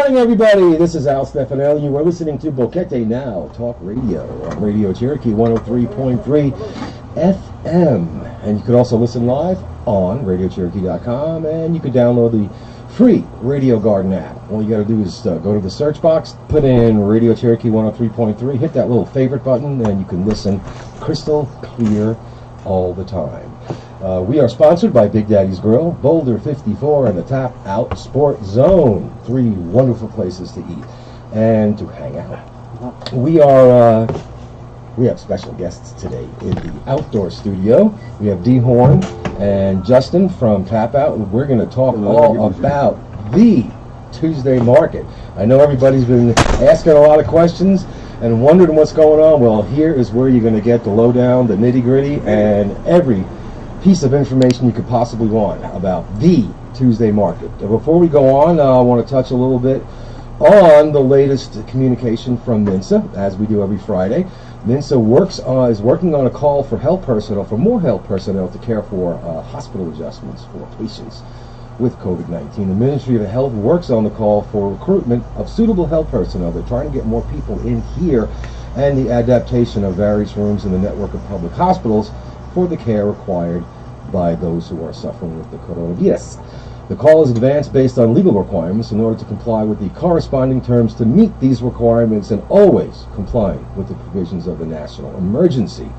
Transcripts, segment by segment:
morning, everybody. This is Al Stefanelli. You are listening to BoqueteNOW Talk Radio on Radio Cherokee 103.3 FM. And you can also listen live on RadioCherokee.com, and you can download the free Radio Garden app. All you got to do is go to the search box, put in Radio Cherokee 103.3, hit that little favorite button, and you can listen crystal clear all the time. We are sponsored by Big Daddy's Grill, Boulder 54, and the Tapout Sport Zone. 3 wonderful places to eat and to hang out. We have special guests today in the outdoor studio. We have D. Horn and Justin from Tapout, and we're going to talk all about the Tuesday market. I know everybody's been asking a lot of questions and wondering what's going on. Well, here is where you're going to get the lowdown, the nitty-gritty, and every piece of information you could possibly want about the Tuesday market. Before we go on, I want to touch a little bit on the latest communication from MINSA, as we do every Friday. MINSA is working on a call for more health personnel to care for hospital adjustments for patients with COVID-19. The Ministry of Health works on the call for recruitment of suitable health personnel. They're trying to get more people in here, and the adaptation of various rooms in the network of public hospitals for the care required by those who are suffering with the coronavirus. The call is advanced based on legal requirements in order to comply with the corresponding terms to meet these requirements and always complying with the provisions of the national emergency.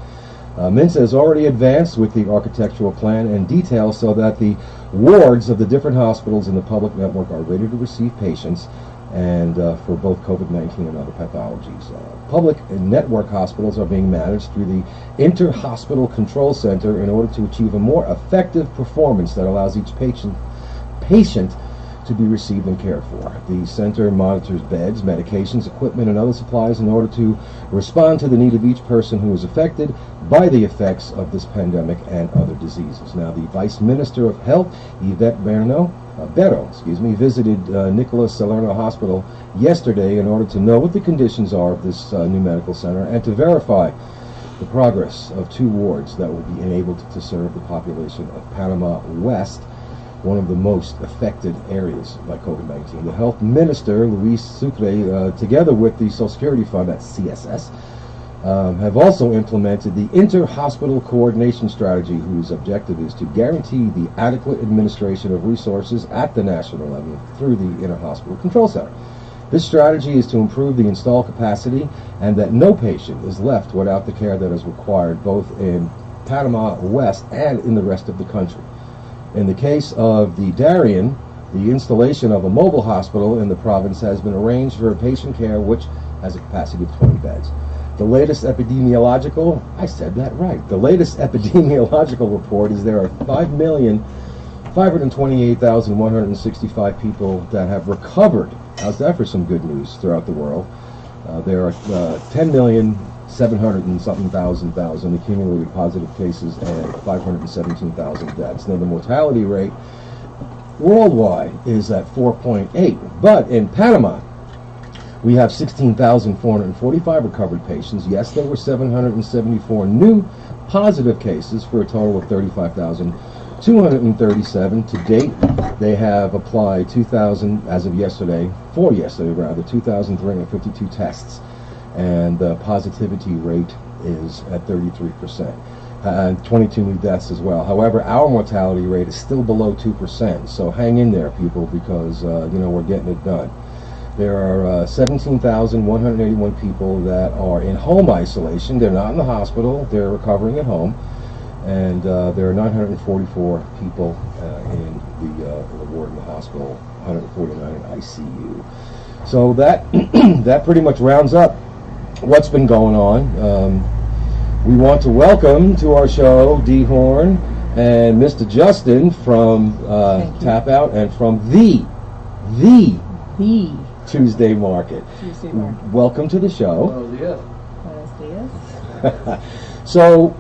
MINSA has already advanced with the architectural plan and details so that the wards of the different hospitals in the public network are ready to receive patients and for both COVID-19 and other pathologies. Public and network hospitals are being managed through the Inter-Hospital Control Center in order to achieve a more effective performance that allows each patient to be received and cared for. The center monitors beds, medications, equipment, and other supplies in order to respond to the need of each person who is affected by the effects of this pandemic and other diseases. Now, the Vice Minister of Health, Yvette Berno, visited Nicholas Salerno Hospital yesterday in order to know what the conditions are of this new medical center and to verify the progress of 2 wards that will be enabled to serve the population of Panama West, one of the most affected areas by COVID-19. The Health Minister, Luis Sucre, together with the Social Security Fund, that's CSS, have also implemented the Inter-Hospital Coordination Strategy, whose objective is to guarantee the adequate administration of resources at the national level through the Inter-Hospital Control Center. This strategy is to improve the installed capacity and that no patient is left without the care that is required both in Panama West and in the rest of the country. In the case of the Darien, the installation of a mobile hospital in the province has been arranged for patient care, which has a capacity of 20 beds. The latest epidemiological report is there are 5,528,165 people that have recovered. How's that for some good news throughout the world? There are 10,700,000 and something thousand accumulated positive cases and 517,000 deaths. Now, the mortality rate worldwide is at 4.8, but in Panama, we have 16,445 recovered patients. Yes, there were 774 new positive cases for a total of 35,237. To date, they have applied 2,352 tests, and the positivity rate is at 33%. And 22 new deaths as well. However, our mortality rate is still below 2%, so hang in there, people, because we're getting it done. There are 17,181 people that are in home isolation. They're not in the hospital. They're recovering at home. And there are 944 people in the ward in the hospital, 149 in ICU. So that that pretty much rounds up what's been going on. We want to welcome to our show D. Horn and Mr. Justin from Tapout and from the Tuesday Market. Welcome to the show. Buenos dias. So,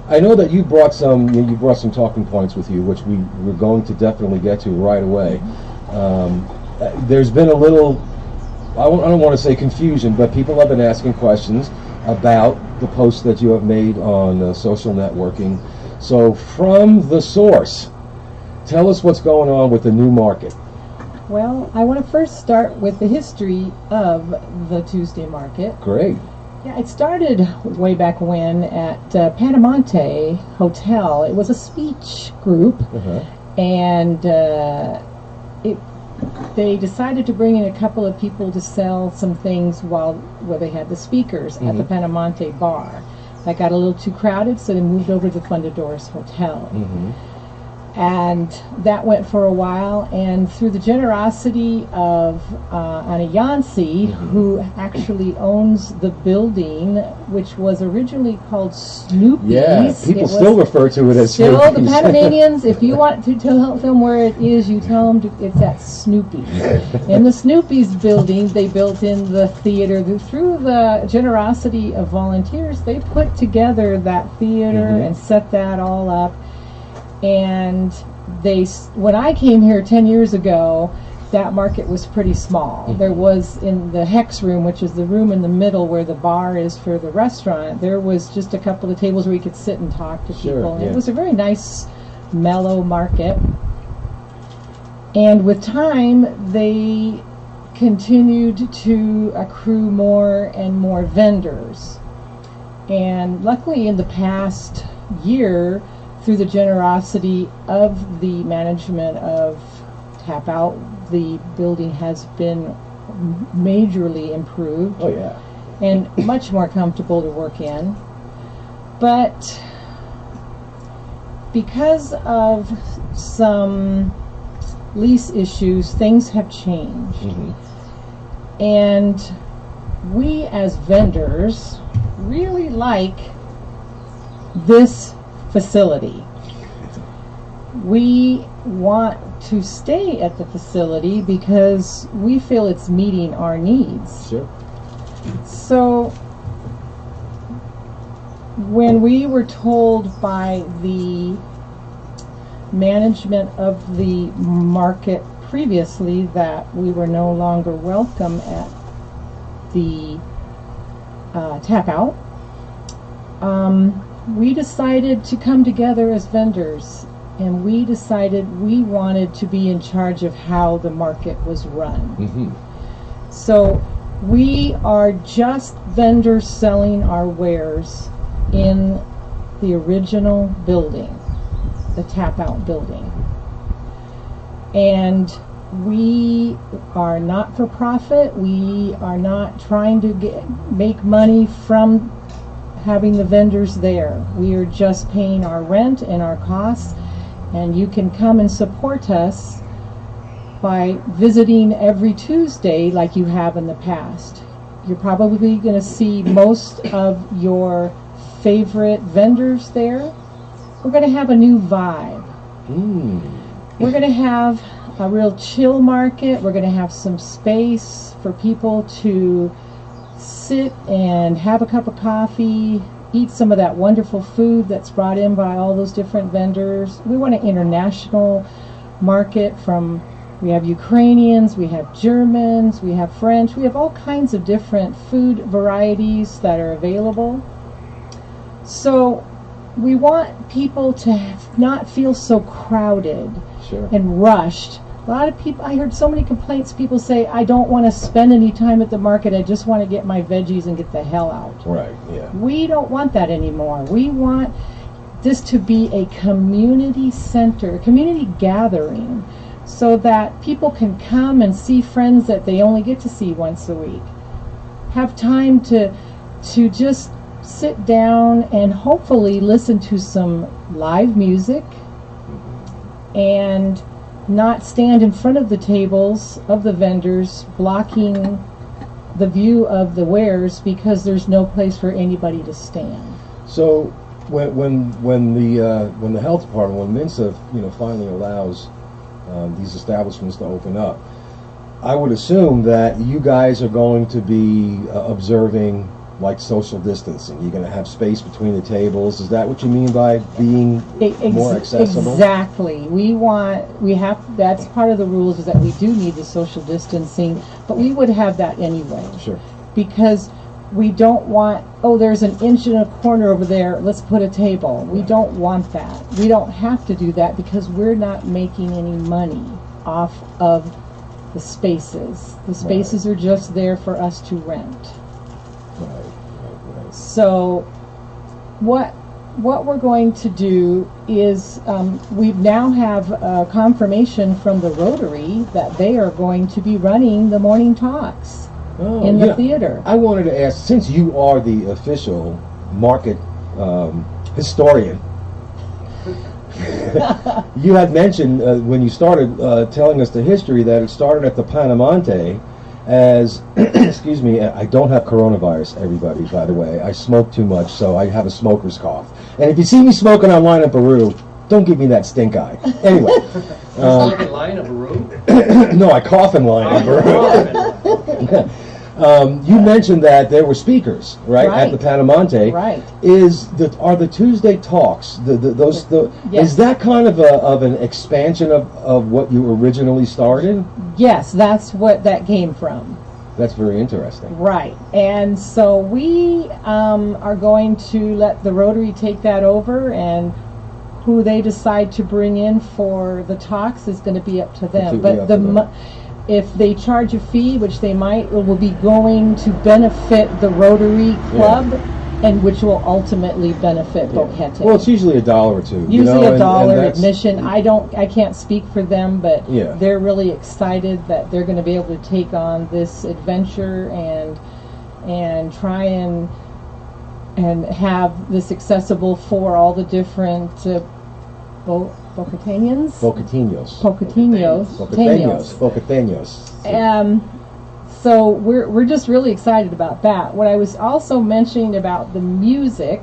I know that you brought some talking points with you, which we're going to definitely get to right away. There's been a little, I don't want to say confusion, but people have been asking questions about the posts that you have made on social networking. So, from the source, tell us what's going on with the new market. Well, I want to first start with the history of the Tuesday market. Great. Yeah, it started way back when at Panamonte Hotel. It was a speech group, and they decided to bring in a couple of people to sell some things where they had the speakers at the Panamonte bar. That got a little too crowded, so they moved over to the Fundadores Hotel. And that went for a while, and through the generosity of Anna Yancey, who actually owns the building, which was originally called Snoopy's. Yeah, people still refer to it as Snoopy's. Snoopy's. The Panamanians, if you want to tell them where it is, you tell them it's at Snoopy's. In the Snoopy's building, they built in the theater. Through the generosity of volunteers, they put together that theater and set that all up. And when I came here 10 years ago, that market was pretty small. There was, in the Hex room, which is the room in the middle where the bar is for the restaurant, there was just a couple of tables where you could sit and talk to people. And it was a very nice, mellow market. And with time, they continued to accrue more and more vendors. And luckily, in the past year, through the generosity of the management of Tapout, the building has been majorly improved. Oh, yeah. And much more comfortable to work in. But because of some lease issues, things have changed. And we as vendors really like this facility. We want to stay at the facility because we feel it's meeting our needs. Sure. So when we were told by the management of the market previously that we were no longer welcome at the Tapout, we decided to come together as vendors, and we decided we wanted to be in charge of how the market was run. So we are just vendors selling our wares in the original building, the Tapout building. And we are not for profit. We are not trying to make money from having the vendors there. We are just paying our rent and our costs, and you can come and support us by visiting every Tuesday like you have in the past. You're probably going to see most of your favorite vendors there. We're going to have a new vibe. We're going to have a real chill market. We're going to have some space for people to sit and have a cup of coffee, eat some of that wonderful food that's brought in by all those different vendors. We want an international market. We have Ukrainians, we have Germans, we have French, we have all kinds of different food varieties that are available. So we want people to not feel so crowded and rushed. A lot of people, I heard so many complaints, people say, I don't want to spend any time at the market, I just want to get my veggies and get the hell out. Right, yeah. We don't want that anymore. We want this to be a community center, a community gathering, so that people can come and see friends that they only get to see once a week. Have time to just sit down and hopefully listen to some live music and not stand in front of the tables of the vendors blocking the view of the wares because there's no place for anybody to stand. So when the health department, when MINSA finally allows these establishments to open up, I would assume that you guys are going to be observing like social distancing. You're going to have space between the tables. Is that what you mean by being more accessible? Exactly. That's part of the rules, is that we do need the social distancing, but we would have that anyway. Sure. Because we don't want, there's an inch in a corner over there, let's put a table. We don't want that. We don't have to do that because we're not making any money off of the spaces. The spaces are just there for us to rent. Right. So what we're going to do is we now have confirmation from the Rotary that they are going to be running the morning talks in the theater. I wanted to ask, since you are the official market historian, you had mentioned when you started telling us the history that it started at the Panamonte as, excuse me, I don't have coronavirus, everybody, by the way. I smoke too much, so I have a smoker's cough. And if you see me smoking online at Baru, don't give me that stink eye. Anyway. Smoke in line at Baru? No, I cough in line at Baru. You mentioned that there were speakers, right, at the Panamonte. Right. Are the Tuesday talks Yes. Is that kind of an expansion of what you originally started? Yes, that's what that came from. That's very interesting. Right. And so we are going to let the Rotary take that over, and who they decide to bring in for the talks is going to be up to them. If they charge a fee, which they might, it will be going to benefit the Rotary Club, and which will ultimately benefit Boquete. Well, it's usually $1 or $2. Usually $1 admission. I can't speak for them, but they're really excited that they're going to be able to take on this adventure and try and have this accessible for all the different Boqueteños. So we're just really excited about that. What I was also mentioning about the music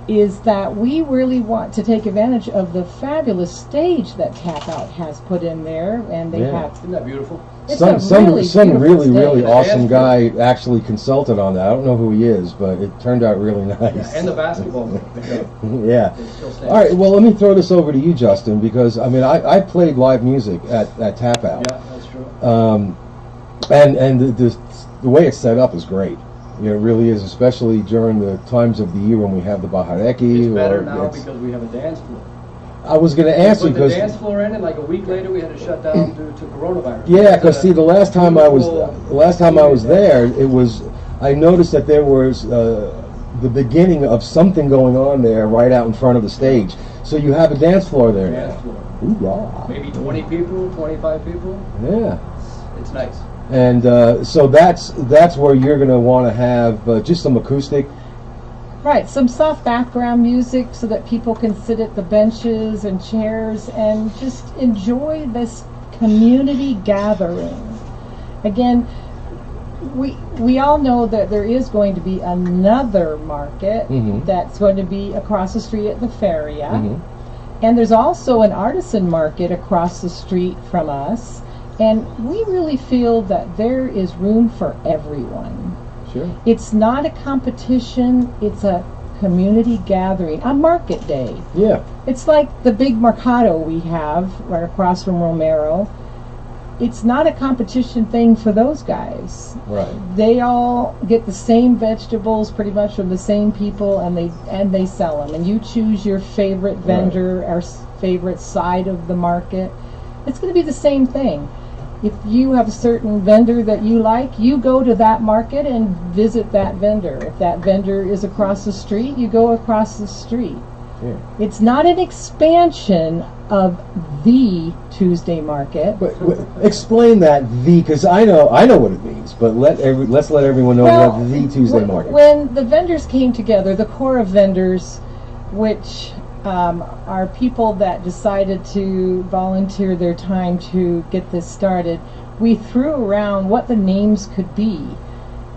is that we really want to take advantage of the fabulous stage that Tapout has put in there, and they have. Isn't that beautiful? Some really awesome guy actually consulted on that. I don't know who he is, but it turned out really nice. Yeah, and the basketball. Yeah. All right. Well, let me throw this over to you, Justin, because I mean I played live music at Tapout. Yeah, that's true. And the way it's set up is great. It really is, especially during the times of the year when we have the Bajareki. It's better now because we have a dance floor. I was going to ask you because the dance floor in, and like a week later we had to shut down due to coronavirus. Yeah, because see, the last time I was there, it was. I noticed that there was the beginning of something going on there right out in front of the stage. So you have a dance floor there now. Ooh, yeah. Maybe 20 people, 25 people. Yeah. It's nice. And so that's where you're going to want to have just some acoustic. Right, some soft background music so that people can sit at the benches and chairs and just enjoy this community gathering. Again, we all know that there is going to be another market that's going to be across the street at the Feria. And there's also an artisan market across the street from us. And we really feel that there is room for everyone. Sure. It's not a competition, it's a community gathering, a market day. Yeah. It's like the big mercado we have right across from Romero. It's not a competition thing for those guys. Right. They all get the same vegetables pretty much from the same people, and they sell them. And you choose your favorite vendor or favorite side of the market. It's going to be the same thing. If you have a certain vendor that you like, you go to that market and visit that vendor. If that vendor is across the street, you go across the street. Yeah. It's not an expansion of the Tuesday market. But explain that because I know what it means, but let's let everyone know what the Tuesday market. When the vendors came together, the core of vendors, which are people that decided to volunteer their time to get this started, we threw around what the names could be.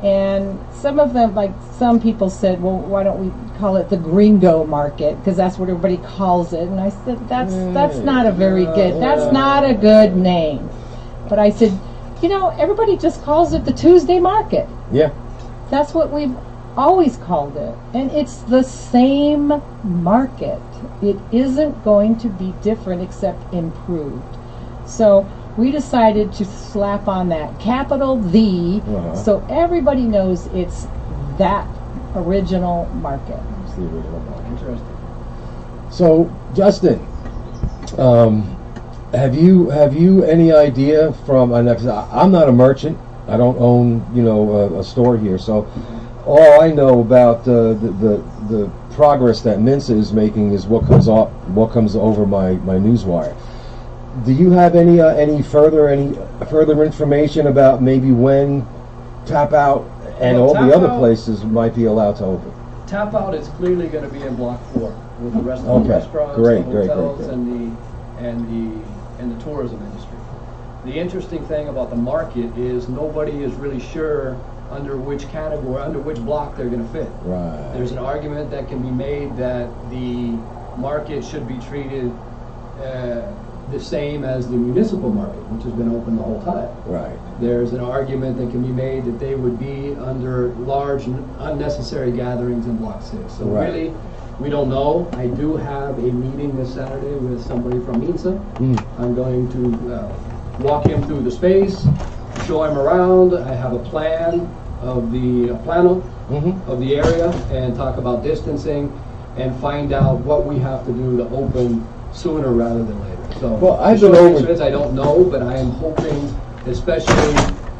And some of them, like some people said, well, why don't we call it the Gringo Market, because that's what everybody calls it. And I said, that's not a very good, that's not a good name. But I said, everybody just calls it the Tuesday Market. Yeah. That's what we've always called it. And it's the same market. It isn't going to be different except improved. So we decided to slap on that capital the, so everybody knows it's that original market. It's the original market. Interesting. So, Justin, Have you any idea from? And 'cause I'm not a merchant. I don't own a store here, so all I know about the progress that Mensa is making is what comes over my newswire. Do you have any further information about maybe when Tapout and all the other places might be allowed to open? Tapout is clearly going to be in Block 4 with the rest of the restaurants, the hotels, and the tourism industry. The interesting thing about the market is nobody is really sure under which category, under which block they're going to fit. Right. There's an argument that can be made that the market should be treated the same as the municipal market, which has been open the whole time. Right. There's an argument that can be made that they would be under large unnecessary gatherings in Block 6. So really, we don't know. I do have a meeting this Saturday with somebody from Mensa. I'm going to walk him through the space, show him around. I have a plan of the plano of the area and talk about distancing and find out what we have to do to open sooner rather than later. So, well, I don't know, but I am hoping, especially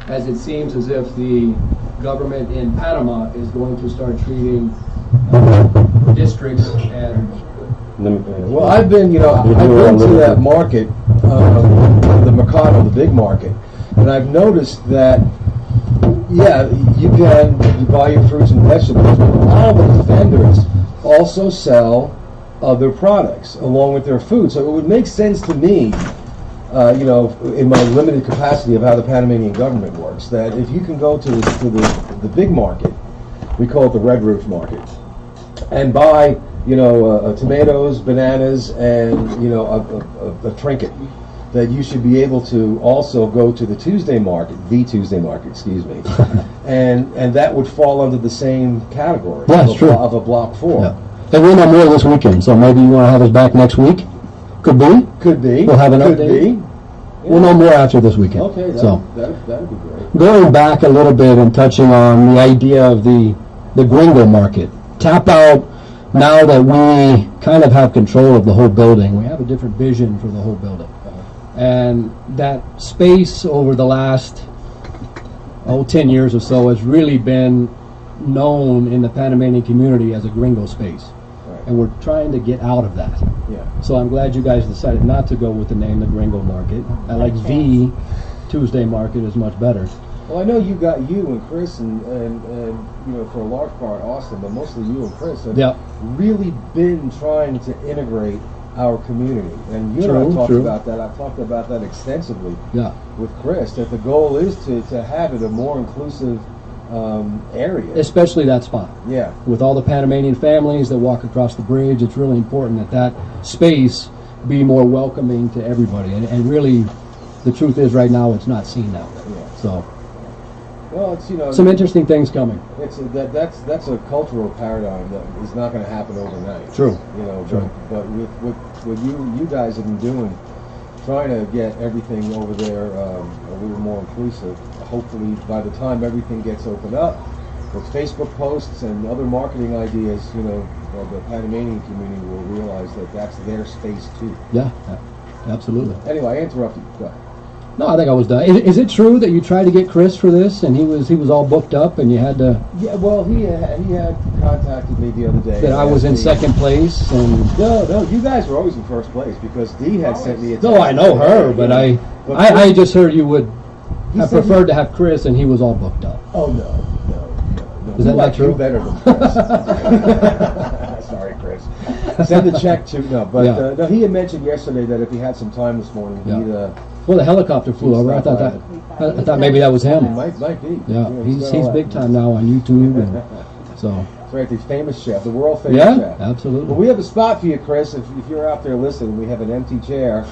as it seems as if the government in Panama is going to start treating districts and. Well, I've been to that market, the Mercado, the big market, and I've noticed that, you buy your fruits and vegetables, but a lot of the vendors also sell other products along with their food. So it would make sense to me, in my limited capacity of how the Panamanian government works, that if you can go to the big market, we call it the Red Roof Market, and buy tomatoes, bananas, and a trinket, that you should be able to also go to the Tuesday market, excuse me, and that would fall under the same category of a Block 4. Yeah. And we'll know more this weekend, so maybe you want to have us back next week? Could be. Could be. We'll have an Could update. Be. Yeah. We'll know more after this weekend. Okay, that'd be great. Going back a little bit and touching on the idea of the gringo market. Tapout, now that we kind of have control of the whole building, we have a different vision for the whole building. And that space over the last 10 years or so has really been known in the Panamanian community as a gringo space. And we're trying to get out of that. Yeah. So I'm glad you guys decided not to go with the name the Gringo Market. I like V Tuesday Market is much better. Well, I know you and Chris and for a large part Austin, but mostly you and Chris have really been trying to integrate our community. And you and I talked about that. I've talked about that extensively with Chris, that the goal is to have it a more inclusive area. Especially that spot. Yeah. With all the Panamanian families that walk across the bridge, it's really important that space be more welcoming to everybody. And really, the truth is right now it's not seen that way. Yeah. So. Well, it's some interesting things coming. That's a cultural paradigm that is not going to happen overnight. True. True. But with what you guys have been doing, trying to get everything over there a little more inclusive. Hopefully, by the time everything gets opened up, with Facebook posts and other marketing ideas, the Panamanian community will realize that that's their space too. Yeah, absolutely. Anyway, I interrupted you. Go ahead. No, I think I was done. Is it true that you tried to get Chris for this, and he was all booked up, and you had to? Yeah, well, he had contacted me the other day. That I was in second place, and no, you guys were always in first place because Dee had sent me a text. No, I know her, but I just heard you would have preferred to have Chris, and he was all booked up. Oh no. Is that not true? You better than Chris. Sorry, Chris. Send the check to no, he had mentioned yesterday that if he had some time this morning, he'd. Well, the helicopter flew over. I thought maybe that was him. Might be. Yeah, he's big time now on YouTube, and so. That's right, the famous chef, the world famous chef. Yeah, absolutely. Well, we have a spot for you, Chris. If you're out there listening, we have an empty chair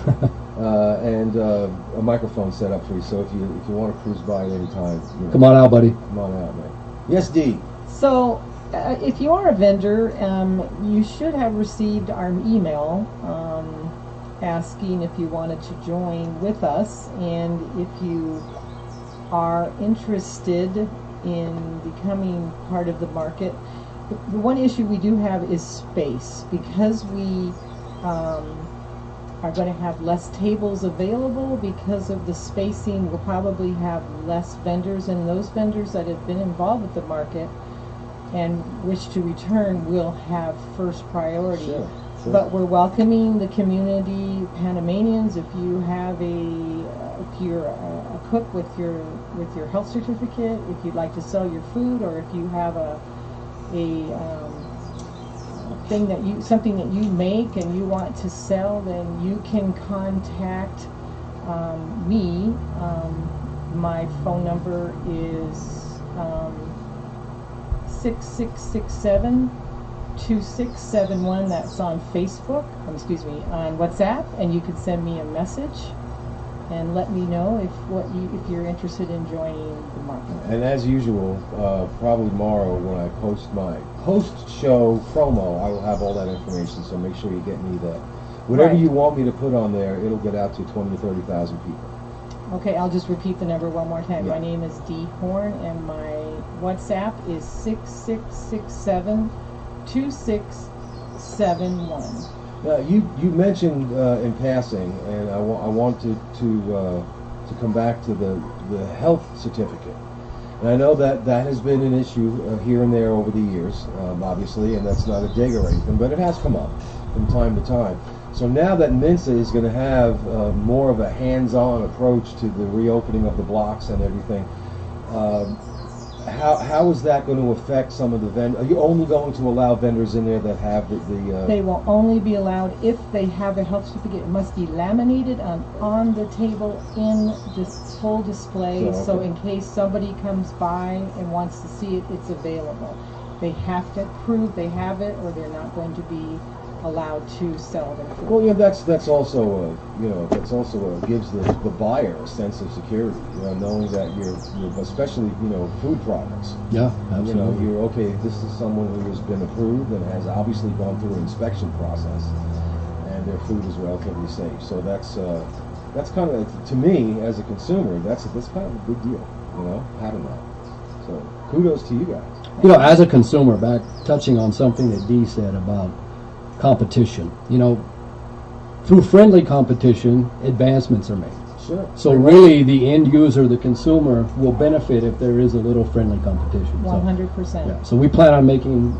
and a microphone set up for you. So if you want to cruise by at any time, come on out, buddy. Come on out, man. Yes, Dee. So, if you are a vendor, you should have received our email asking if you wanted to join with us, and if you are interested in becoming part of the market. The one issue we do have is space, because we are going to have less tables available because of the spacing. We'll probably have less vendors, and those vendors that have been involved with the market and wish to return will have first priority. Sure. But we're welcoming the community Panamanians. If you have if you're a cook with your health certificate, if you'd like to sell your food, or if you have something that you make and you want to sell, then you can contact me. My phone number is 6667-2671. That's on Facebook, on WhatsApp, and you can send me a message and let me know if you're interested in joining the market. And as usual, probably tomorrow when I post my post-show promo, I will have all that information. So make sure you get me that. Whatever you want me to put on there, it'll get out to 20 to 30,000 people. Okay, I'll just repeat the number one more time. Yeah. My name is Dee Horn, and my WhatsApp is 6667-2671. You mentioned in passing, and I wanted to come back to the health certificate. And I know that has been an issue here and there over the years, obviously, and that's not a dig or anything, but it has come up from time to time. So now that Mensa is going to have more of a hands-on approach to the reopening of the blocks and everything, how is that going to affect some of the vendors? Are you only going to allow vendors in there that have the They will only be allowed if they have a health certificate. It must be laminated on the table in this full display, so in case somebody comes by and wants to see it, it's available. They have to prove they have it, or they're not going to be allowed to sell their food. Well, yeah, that's also gives the buyer a sense of security, knowing that you're especially food products. Yeah, absolutely. You're okay. This is someone who has been approved and has obviously gone through an inspection process, and their food is relatively safe. So that's kind of, to me as a consumer, that's kind of a big deal, having that. So kudos to you guys. As a consumer, touching on something that Dee said about competition. Through friendly competition, advancements are made. Sure. So really, the end user, the consumer, will benefit if there is a little friendly competition. 100%. Yeah. So we plan on making,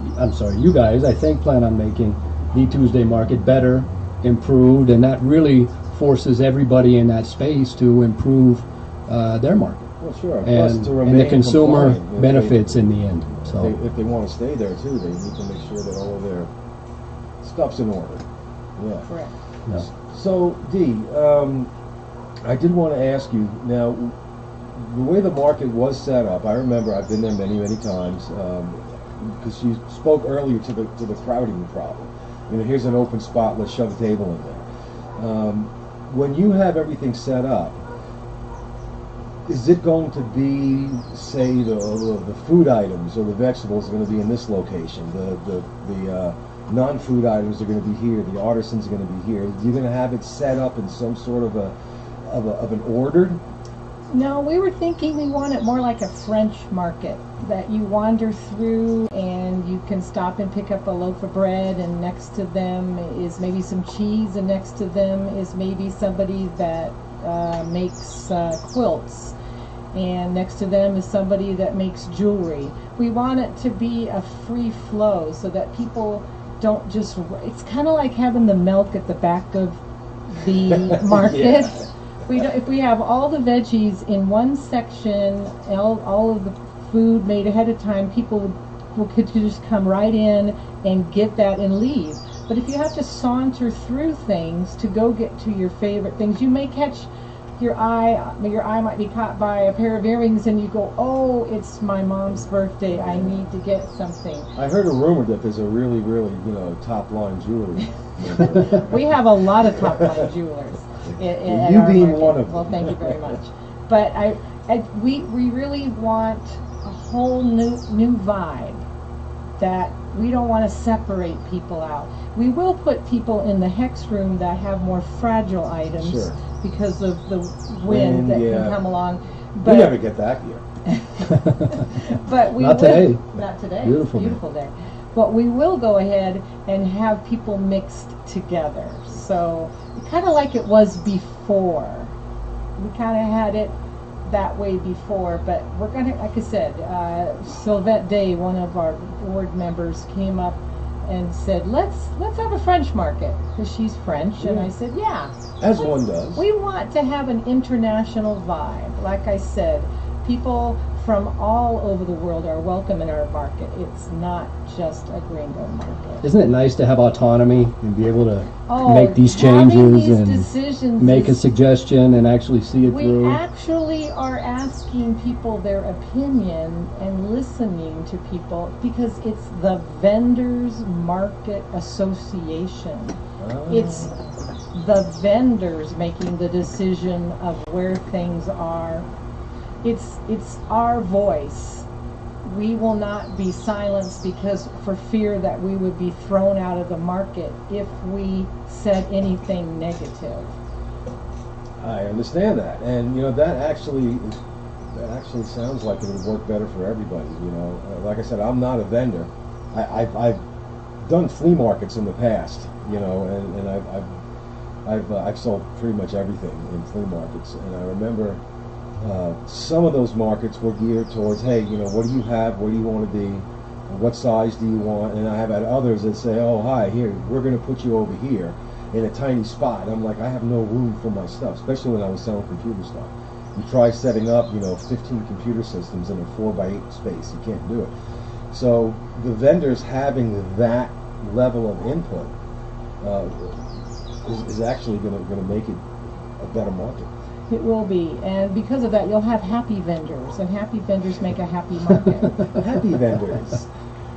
you guys, I think, plan on making the Tuesday market better, improved, and that really forces everybody in that space to improve their market. Well, sure. And, to and the consumer compliant, benefits in the end. So if they want to stay there too, they need to make sure that all of their stuff's in order. Yeah. Correct. Yeah. So, Dee, I did want to ask you, now, the way the market was set up, I remember I've been there many, many times, because you spoke earlier to the crowding problem. Here's an open spot, let's shove a table in there. When you have everything set up, is it going to be, say, the food items or the vegetables are going to be in this location, the non-food items are going to be here, the artisans are going to be here? You're going to have it set up in some sort of an order? No, we were thinking we want it more like a French market, that you wander through and you can stop and pick up a loaf of bread, and next to them is maybe some cheese, and next to them is maybe somebody that makes quilts, and next to them is somebody that makes jewelry. We want it to be a free flow so that people don't just, it's kind of like having the milk at the back of the market. Yeah. If we have all the veggies in one section, all of the food made ahead of time, people could just come right in and get that and leave. But if you have to saunter through things to go get to your favorite things, you may catch your eye might be caught by a pair of earrings, and you go, oh, it's my mom's birthday, I need to get something. I heard a rumor that there's a really, really, top-line jewelry. We have a lot of top-line jewelers. You being one of them. Well, thank you very much. But we really want a whole new vibe, that we don't want to separate people out. We will put people in the hex room that have more fragile items. Sure. Because of the wind that can come along. But we never get that here. but we Not today. Not today. Beautiful Beautiful day. but we will go ahead and have people mixed together. So kind of like it was before. We kind of had it that way before, but we're gonna, like I said, Sylvette Day, one of our board members, came up and said, let's have a French market, because she's French, and I said, yeah. As one does. We want to have an international vibe. Like I said, people from all over the world are welcome in our market. It's not just a gringo market. Isn't it nice to have autonomy and be able to Oh, make these having changes these and decisions make a is- suggestion and actually see it We through? actually are asking people their opinion and listening to people, because it's the Vendors Market Association. It's the vendors making the decision of where things are. It's our voice. We will not be silenced because for fear that we would be thrown out of the market if we said anything negative. I understand that, and you know that actually sounds like it would work better for everybody. You know, like I said, I'm not a vendor. I've done flea markets in the past. You know, and I've sold pretty much everything in flea markets, and I remember some of those markets were geared towards, hey, you know, what do you have? Where do you want to be? What size do you want? And I have had others that say, oh, hi, here, we're going to put you over here in a tiny spot. And I'm like, I have no room for my stuff, especially when I was selling computer stuff. You try setting up, you know, 15 computer systems in a 4x8 space. You can't do it. So the vendors having that level of input is actually going to make it a better market. It will be, and because of that, you'll have happy vendors, and happy vendors make a happy market. Happy vendors.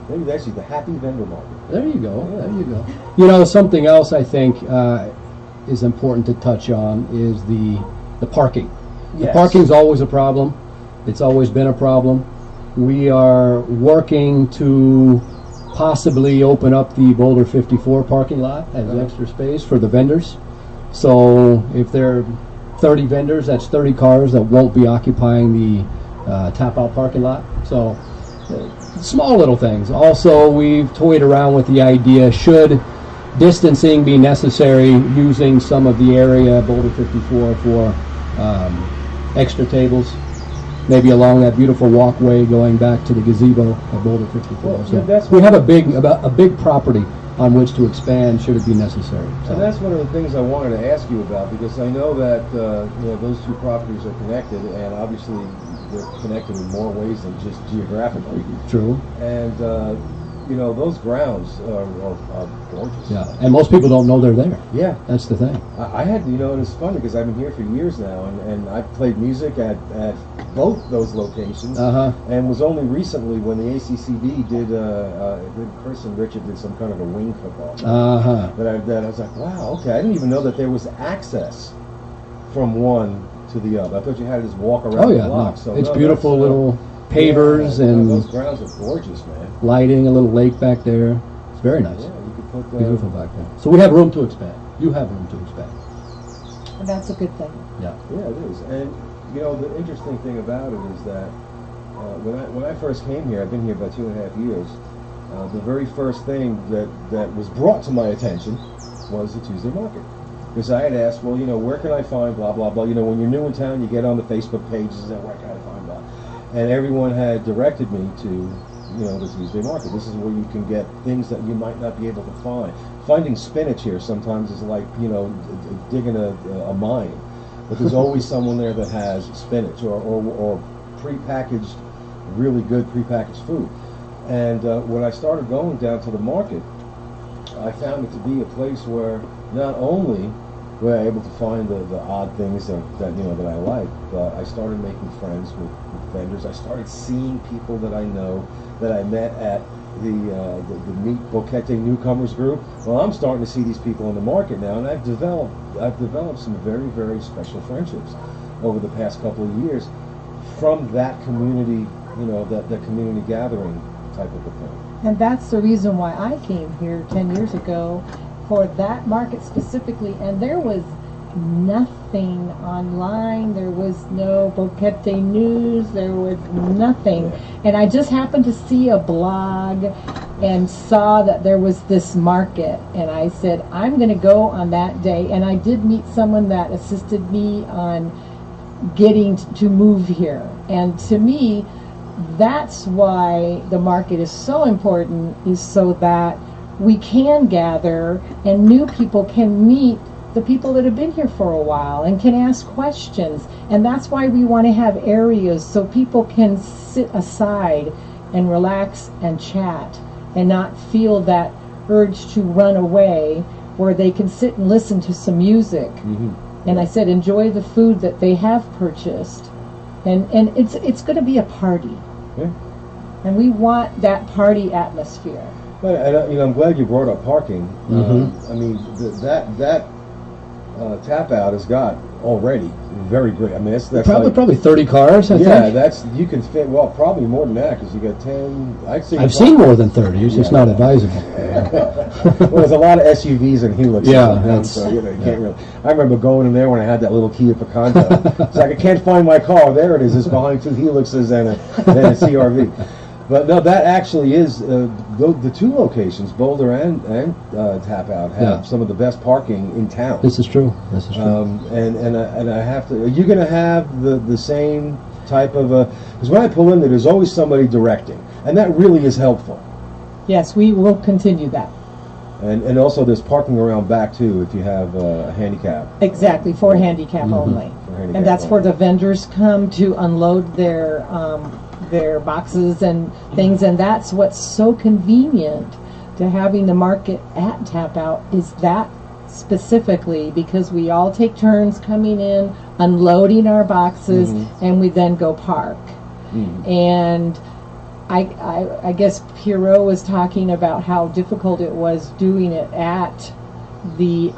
Maybe actually the happy vendor market. There you go. There you go. You know, something else I think is important to touch on is the parking. Yes. The parking's always a problem. It's always been a problem. We are working to possibly open up the Boulder 54 parking lot as extra space for the vendors. So if there are 30 vendors, that's 30 cars that won't be occupying the Tapout parking lot. So small little things. Also, we've toyed around with the idea, should distancing be necessary, using some of the area Boulder 54 for extra tables, maybe along that beautiful walkway going back to the gazebo at Boulder 54. Well, So that's we what- have a big property on which to expand should it be necessary. So And that's one of the things I wanted to ask you about, because I know that you know, those two properties are connected, and obviously they're connected in more ways than just geographically. true. And you know, those grounds are gorgeous. Yeah, and most people don't know they're there. Yeah. That's the thing. I had, you know, and it's funny because I've been here for years now, and I've played music at both those locations, and was only recently when the ACCB did, Chris and Richard did some kind of a wing football. That I was like, wow, okay, I didn't even know that there was access from one to the other. I thought you had to just walk around Oh yeah, the block. no, So it's no, beautiful that's, little pavers yeah, and those grounds are gorgeous, man. lighting, a little lake back there. It's very nice. Yeah, you could put Beautiful back there. So we have room to expand. You have room to expand. And that's a good thing. Yeah. Yeah, it is. And you know, the interesting thing about it is that when I first came here, I've been here about 2.5 years. The very first thing that was brought to my attention was the Tuesday market, because I had asked, well, you know, where can I find blah blah blah. You know, when you're new in town, you get on the Facebook pages and where can I find blah. And everyone had directed me to, you know, the Tuesday market. This is where you can get things that you might not be able to find. Finding spinach here sometimes is like, you know, digging a mine. But there's always someone there that has spinach or prepackaged, really good prepackaged food. And when I started going down to the market, I found it to be a place where not only were I able to find the odd things that you know that I like, but I started making friends with vendors. I started seeing people that I know that I met at the Meet Boquete Newcomers group. Well, I'm starting to see these people in the market now, and I've developed some very, very special friendships over the past couple of years from that community, you know, that community gathering type of a thing. And that's the reason why I came here 10 years ago for that market specifically, and there was nothing online. There was no Boquete News. There was nothing. And I just happened to see a blog, and saw that there was this market, and I said, I'm going to go on that day. And I did meet someone that assisted me on getting to move here. And to me, that's why the market is so important, is so that we can gather and new people can meet the people that have been here for a while and can ask questions. And that's why we want to have areas so people can sit aside and relax and chat and not feel that urge to run away, where they can sit and listen to some music. And I said, enjoy the food that they have purchased. And it's going to be a party. Yeah. And we want that party atmosphere. But, I'm glad you brought up parking. I mean, that Tapout has got already very great. I mean, that's probably 30 cars. I think. You can fit probably more than that, because you got 10. I've seen more than 30. It's just not advisable. Well, there's a lot of SUVs and Helixes. Yeah, so you can't really. I remember going in there when I had that little Kia Picanto. It's like, I can't find my car. There it is. It's behind two Helixes and a CRV. But no, that actually is the two locations, Boulder and Tapout, have some of the best parking in town. This is true. And I have to. Are you going to have the same type of because when I pull in there's always somebody directing, and that really is helpful. Yes, we will continue that. And also there's parking around back too if you have a handicap. Exactly, for handicap only. And that's where the vendors come to unload their boxes and things, and that's what's so convenient to having the market at Tapout, is that specifically because we all take turns coming in, unloading our boxes, and we then go park. And I guess Pierrot was talking about how difficult it was doing it at the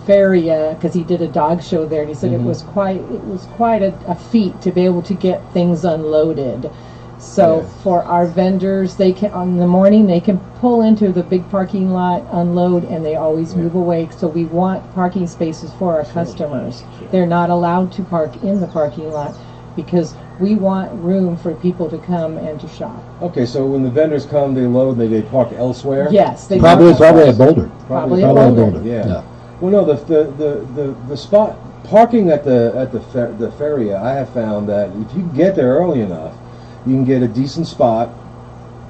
Feria, because he did a dog show there, and he said it was quite a feat to be able to get things unloaded. So for our vendors, they can, on the morning, they can pull into the big parking lot, unload, and they always move away. So we want parking spaces for our customers. They're not allowed to park in the parking lot because we want room for people to come and to shop. Okay, so when the vendors come, they load, they park elsewhere? Yes, they probably at Boulder. Probably at Boulder. Yeah. Well, no, the spot parking at the Feria, I have found that if you get there early enough, you can get a decent spot.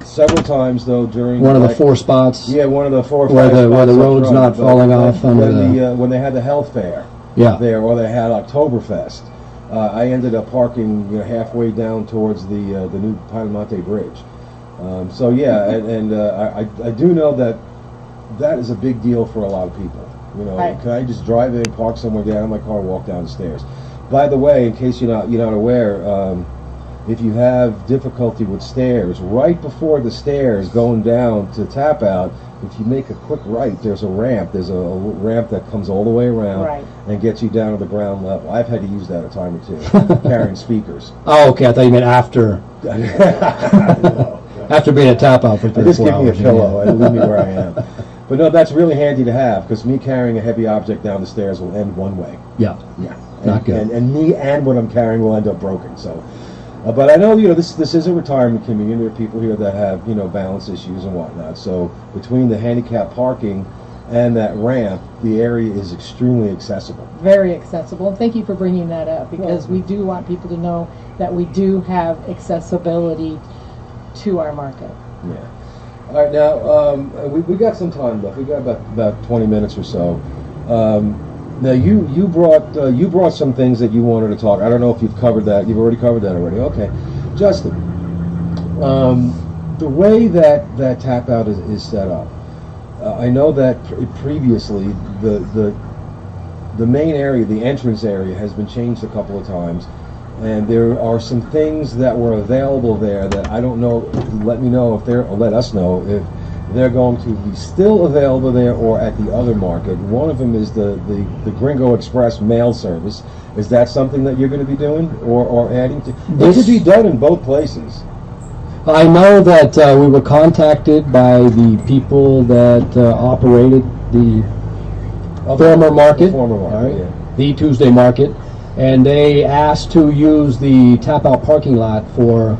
Several times though during one of the 4 spots. Yeah, one of the 4 or 5 where spots the road's not falling off under when they had the health fair. Yeah. There, or they had Oktoberfest. I ended up parking halfway down towards the new Piedemonte Bridge. So yeah, and I do know that is a big deal for a lot of people. Right. Can I just drive in, park somewhere, get out of my car, walk down the stairs? By the way, in case you're not aware, if you have difficulty with stairs, right before the stairs going down to Tapout, if you make a quick right, there's a ramp. There's a ramp that comes all the way around and gets you down to the ground level. I've had to use that a time or two, carrying speakers. Oh, okay. I thought you meant after. After being at Tapout for 3 or 4 hours. Just give me a pillow and leave me where I am. But no, that's really handy to have, because me carrying a heavy object down the stairs will end one way. Yeah. Not good. And me and what I'm carrying will end up broken. So. But I know, this is a retirement community. There are people here that have, balance issues and whatnot. So between the handicap parking and that ramp, the area is extremely accessible. Very accessible. And thank you for bringing that up, because we do want people to know that we do have accessibility to our market. Yeah. All right, now we got some time left. We got about 20 minutes or so. Now you brought some things that you wanted to talk. I don't know if you've covered that. You've already covered that already. Okay, Justin. The way that Tapout is set up, I know that previously the main area, the entrance area, has been changed a couple of times, and there are some things that were available there that I don't know. Let us know if they're going to be still available there or at the other market. One of them is the Gringo Express mail service. Is that something that you're going to be doing or adding to? It could be done in both places. I know that we were contacted by the people that operated the former market, the Tuesday market, and they asked to use the Tapout parking lot for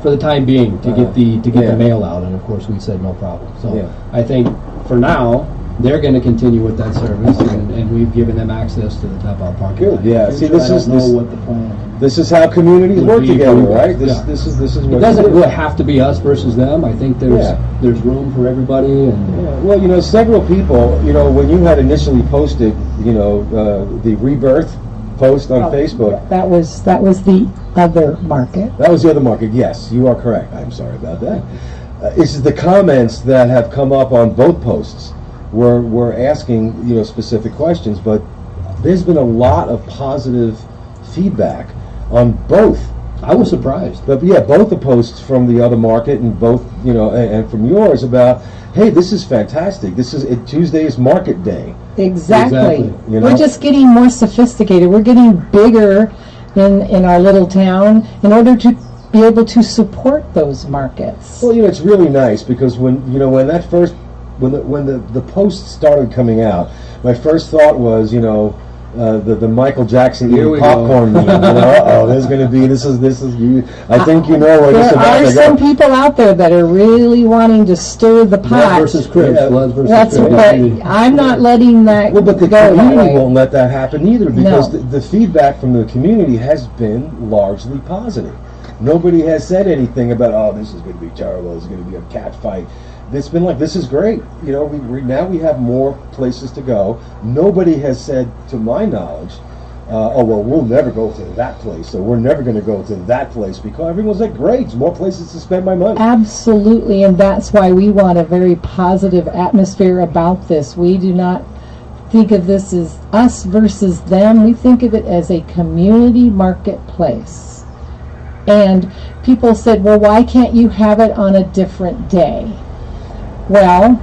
for the time being to get the Yeah. mail out, and of course we said no problem. So Yeah. I think for now they're going to continue with that service, and we've given them access to the Tapout parking Good, lot. yeah. See, I don't know what the plan This is how communities would work be together, for you right? guys. This is It what doesn't you do. really have to be us versus them. I think there's room for everybody, and Yeah, well, several people, when you had initially posted, the rebirth post on Facebook, That was the other market. that was the other market. Yes, you are correct. I'm sorry about that. It's the comments that have come up on both posts. We're asking, specific questions, but there's been a lot of positive feedback on both. I was surprised. But yeah, both the posts from the other market and both, and from yours about, hey, this is fantastic. Tuesday is market day. Exactly. You know? We're just getting more sophisticated. We're getting bigger in our little town in order to be able to support those markets. Well, it's really nice because when the posts started coming out, my first thought was, the Michael Jackson Here eating we popcorn meme. There's going to be this is you. I think you know where this is about There are to some go. people out there that are really wanting to stir the Blood pot. versus Crips. Yeah. Blood versus That's Crips. what I'm not letting that Well, but the go that community way. won't let that happen either because No. the feedback from the community has been largely positive. Nobody has said anything about, this is going to be terrible, this is going to be a cat fight. It's been like, this is great. Now we have more places to go. Nobody has said, to my knowledge, we'll never go to that place, or we're never going to go to that place, because everyone's like, great, more places to spend my money. Absolutely, and that's why we want a very positive atmosphere about this. We do not think of this as us versus them. We think of it as a community marketplace. And people said, well, why can't you have it on a different day? Well,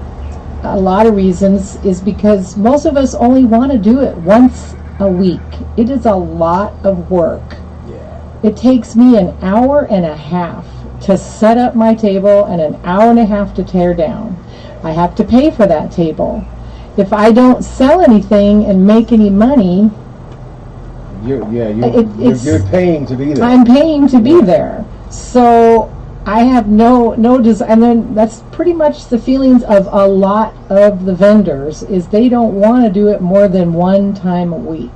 a lot of reasons is because most of us only want to do it once a week. It is a lot of work. Yeah. It takes me an hour and a half to set up my table and an hour and a half to tear down. I have to pay for that table. If I don't sell anything and make any money, You're it's- paying to be there. I'm paying to be there. So I have no desire, and then that's pretty much the feelings of a lot of the vendors, is they don't want to do it more than one time a week.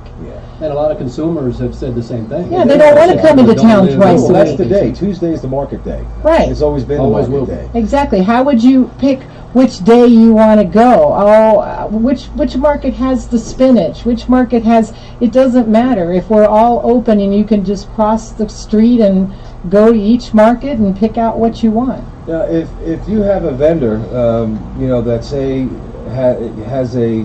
And a lot of consumers have said the same thing. Yeah, they don't want to come into town twice Well, a that's week. the day. Tuesday is the market day. Right. It's always been Always the will market be. day. Exactly. How would you pick which day you want to go? Which market has the spinach? Which market has? It doesn't matter if we're all open and you can just cross the street and go to each market and pick out what you want. Now, if you have a vendor, that say has a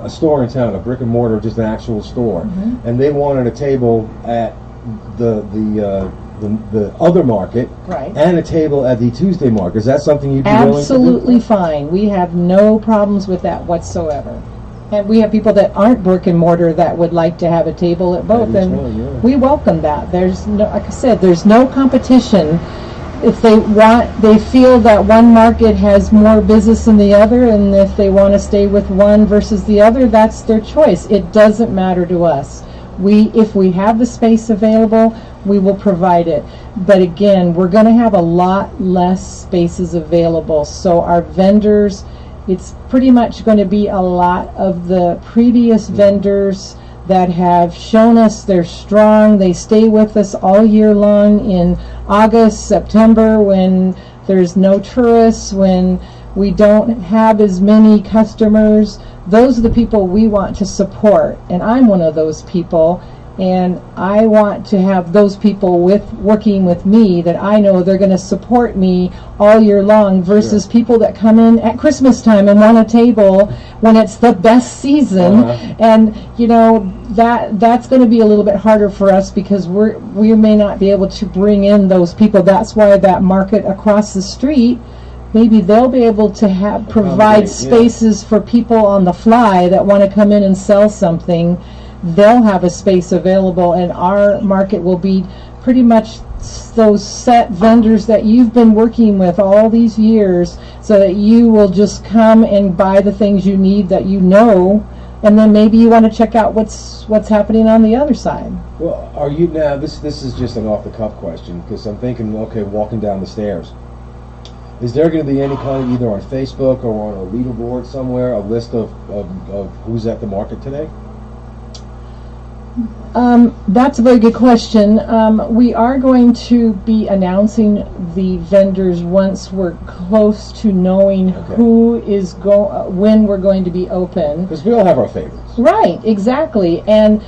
store in town, a brick and mortar, just an actual store, and they wanted a table at the other market, Right. and a table at the Tuesday market, is that something you'd be willing to do? Absolutely fine. We have no problems with that whatsoever. And we have people that aren't brick and mortar that would like to have a table at both, each and one, yeah. we welcome that. There's no, like I said, there's no competition. If they feel that one market has more business than the other, and if they want to stay with one versus the other, that's their choice. It doesn't matter to us. If we have the space available, we will provide it. But again, we're going to have a lot less spaces available. So our vendors, it's pretty much going to be a lot of the previous vendors that have shown us they're strong. They stay with us all year long in August, September, when there's no tourists, when we don't have as many customers. Those are the people we want to support, and I'm one of those people, and I want to have those people working with me that I know they're going to support me all year long versus people that come in at Christmas time and want a table when it's the best season. And that's going to be a little bit harder for us because we may not be able to bring in those people. That's why that market across the street, maybe they'll be able to provide spaces for people on the fly that want to come in and sell something. They'll have a space available, and our market will be pretty much those set vendors that you've been working with all these years, so that you will just come and buy the things you need that you know and then maybe you want to check out what's happening on the other side. Well, are you now? This is just an off the cuff question because I'm thinking, okay, walking down the stairs. Is there going to be any kind of, either on Facebook or on a leaderboard somewhere, a list of who's at the market today? That's a very good question. We are going to be announcing the vendors once we're close to knowing who is when we're going to be open. Because we all have our favorites. Right, exactly. And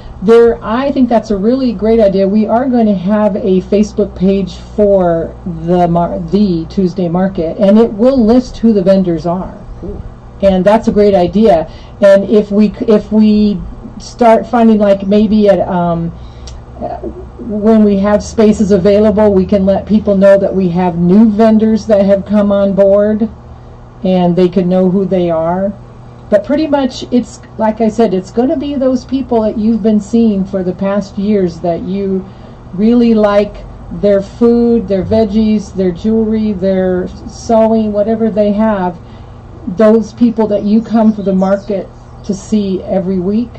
I think that's a really great idea. We are going to have a Facebook page for the Tuesday market, and it will list who the vendors are. Cool. And that's a great idea. And if we start finding, like, maybe at when we have spaces available, we can let people know that we have new vendors that have come on board, and they can know who they are. But pretty much, it's like I said, it's going to be those people that you've been seeing for the past years that you really like their food, their veggies, their jewelry, their sewing, whatever they have. Those people that you come for the market to see every week,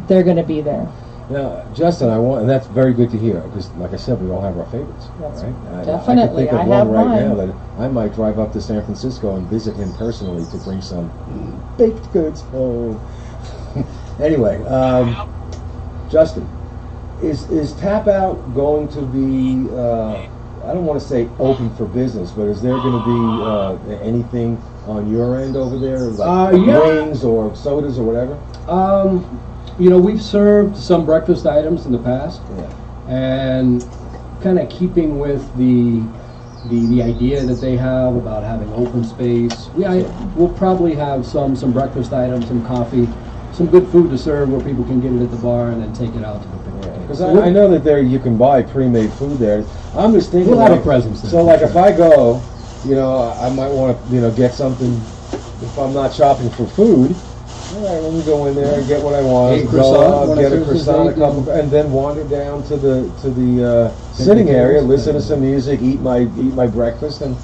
they're going to be there. Now, Justin, and that's very good to hear, because, like I said, we all have our favorites. That's right? definitely. I can think of I one have right mine. now that I might drive up to San Francisco and visit him personally to bring some baked goods home. Anyway, Justin, is Tapout going to be, I don't want to say open for business, but is there going to be anything on your end over there, like wings or sodas or whatever? We've served some breakfast items in the past, and kind of keeping with the idea that they have about having open space. We'll probably have some breakfast items, some coffee, some good food to serve where people can get it at the bar and then take it out to the picnic table. Because I know that there you can buy pre-made food there. I'm just thinking, we'll have a presence there. So, like, if I go, I might want to, get something. If I'm not shopping for food, all right, let me go in there and get what I want. Get a croissant, and then wander down to the sitting area, listen to some music, eat my breakfast, and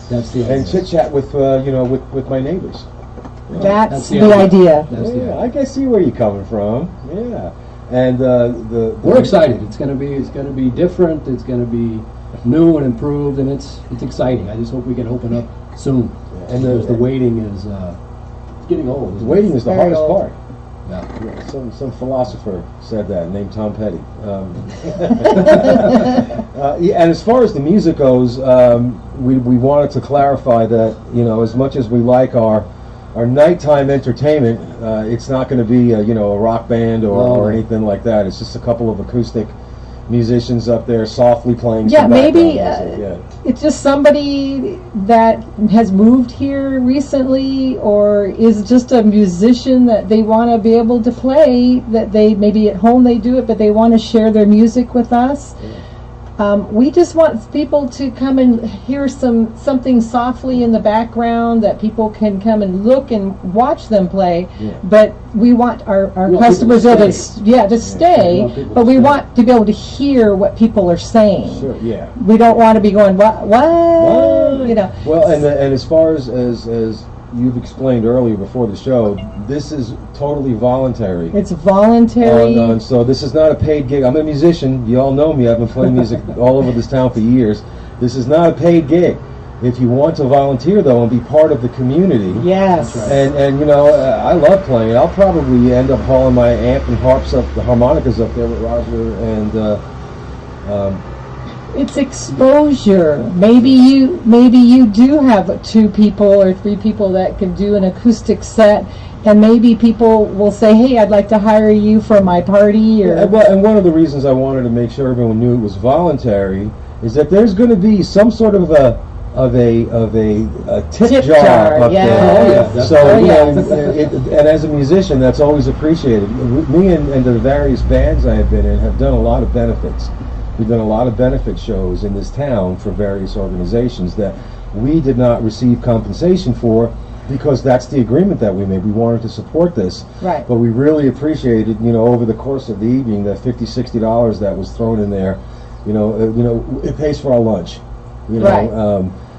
chit chat with with my neighbors. That's the idea. I can see where you're coming from. Yeah, and we're excited. It's gonna be different. It's gonna be new and improved, and it's exciting. I just hope we can open up soon. And the waiting is getting old. The waiting is the hardest part. Yeah. Some philosopher said that, named Tom Petty. And as far as the music goes, we wanted to clarify that, as much as we like our nighttime entertainment, it's not going to be a rock band or anything like that. It's just a couple of acoustic musicians up there softly playing. Yeah, maybe it's just somebody that has moved here recently, or is just a musician that they want to be able to play, that they maybe at home they do it, but they want to share their music with us. We just want people to come and hear something softly in the background that people can come and look and watch them play. But we want our customers to stay, but we want to be able to hear what people are saying. Sure, yeah. We don't want to be going, what? Well, and as far as you've explained earlier before the show, this is totally voluntary. It's voluntary. So this is not a paid gig. I'm a musician. You all know me. I've been playing music all over this town for years. This is not a paid gig. If you want to volunteer, though, and be part of the community. Yes. And I love playing. I'll probably end up hauling my amp and the harmonicas up there with Roger and... it's exposure. Maybe you do have 2 people or 3 people that can do an acoustic set, and maybe people will say, "Hey, I'd like to hire you for my party." Or and one of the reasons I wanted to make sure everyone knew it was voluntary is that there's going to be some sort of a tip jar up there. So and as a musician, that's always appreciated. Me and the various bands I have been in have done a lot of benefits. We've done a lot of benefit shows in this town for various organizations that we did not receive compensation for, because that's the agreement that we made. We wanted to support this. Right. But we really appreciated, over the course of the evening, that $50-$60 that was thrown in there, it pays for our lunch. Right.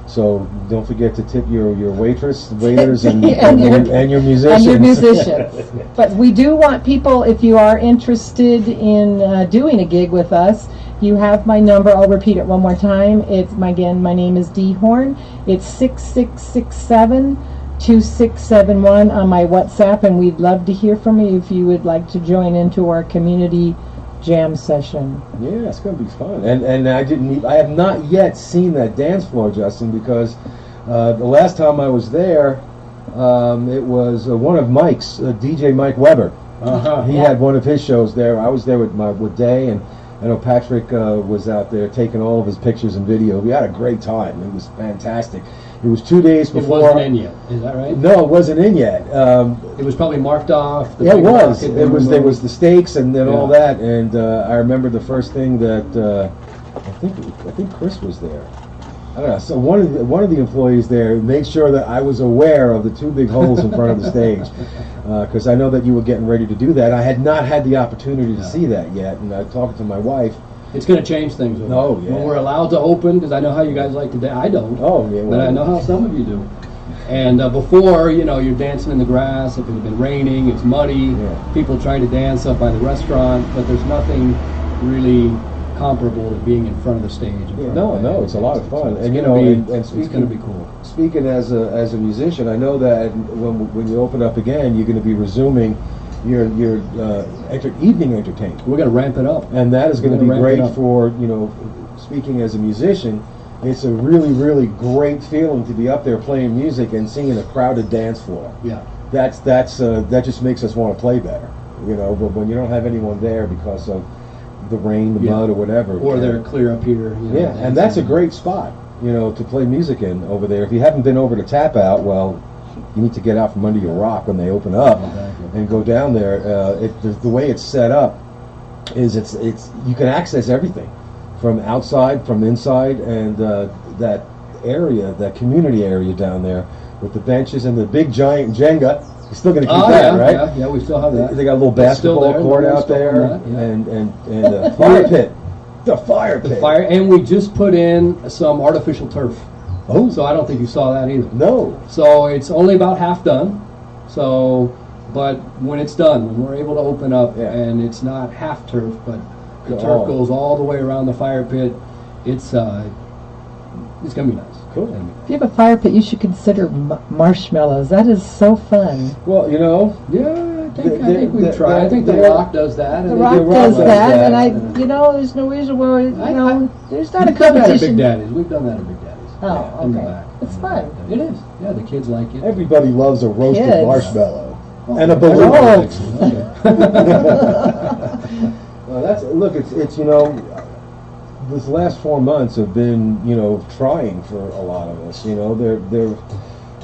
So don't forget to tip your waiters, and And your musicians. And your musicians. But we do want people, if you are interested in doing a gig with us, you have my number. I'll repeat it one more time. My name is Dee Horn. It's 6667-2671 on my WhatsApp, and we'd love to hear from you if you would like to join into our community jam session. Yeah, it's going to be fun. And I have not yet seen that dance floor, Justin, because the last time I was there, it was one of Mike's, DJ Mike Weber. He had one of his shows there. I was there with Day, and I know Patrick was out there taking all of his pictures and video. We had a great time. It was fantastic. It was 2 days before. It wasn't in yet, is that right? No, it wasn't in yet. It was probably marked off. Yeah, it was. There was the stakes and then all that. And I remember the first thing that I think Chris was there. I don't know. So one of the employees there made sure that I was aware of the two big holes in front of the stage, because I know that you were getting ready to do that. I had not had the opportunity to see that yet, and I talked to my wife. It's going to change things. Oh, yeah. When we're allowed to open, because I know how you guys like to dance. I don't. Oh, yeah. But I know how some of you do. And before, you're dancing in the grass. If it had been raining, it's muddy. Yeah. People try to dance up by the restaurant, but there's nothing really comparable to being in front of the stage. No, it's a lot of fun. And it's going to be cool. Speaking as a musician, I know that when you open up again, you're going to be resuming your evening entertainment. We're going to ramp it up, and that is going to be great for speaking as a musician. It's a really, really great feeling to be up there playing music and seeing a crowded dance floor. Yeah, that just makes us want to play better, But when you don't have anyone there because of the rain, the mud, or whatever, or they're clear up here. And that's a great spot, to play music in over there. If you haven't been over to Tapout, well, you need to get out from under your rock when they open up and go down there. The way it's set up is it's you can access everything from outside, from inside, and that area, that community area down there with the benches and the big giant Jenga. You're still going to keep that, right? Yeah, we still have that. They got a little basketball court out there, and a fire pit. The fire pit. And we just put in some artificial turf. Oh. So I don't think you saw that either. No. So it's only about half done. But when it's done, when we're able to open up, and it's not half turf, but the turf goes all the way around the fire pit, it's going to be nice. Cool. If you have a fire pit, you should consider marshmallows. That is so fun. Well, yeah, I think we've tried. I think The Rock does that. The Rock does that, and there's no reason why, there's not a competition. We've done that at Big Daddy's. Oh, in the okay. back. It's fun. It is. Yeah, the kids like it. Everybody loves a roasted Kids. marshmallow and a balloon. Well, it's this last 4 months have been, trying for a lot of us. We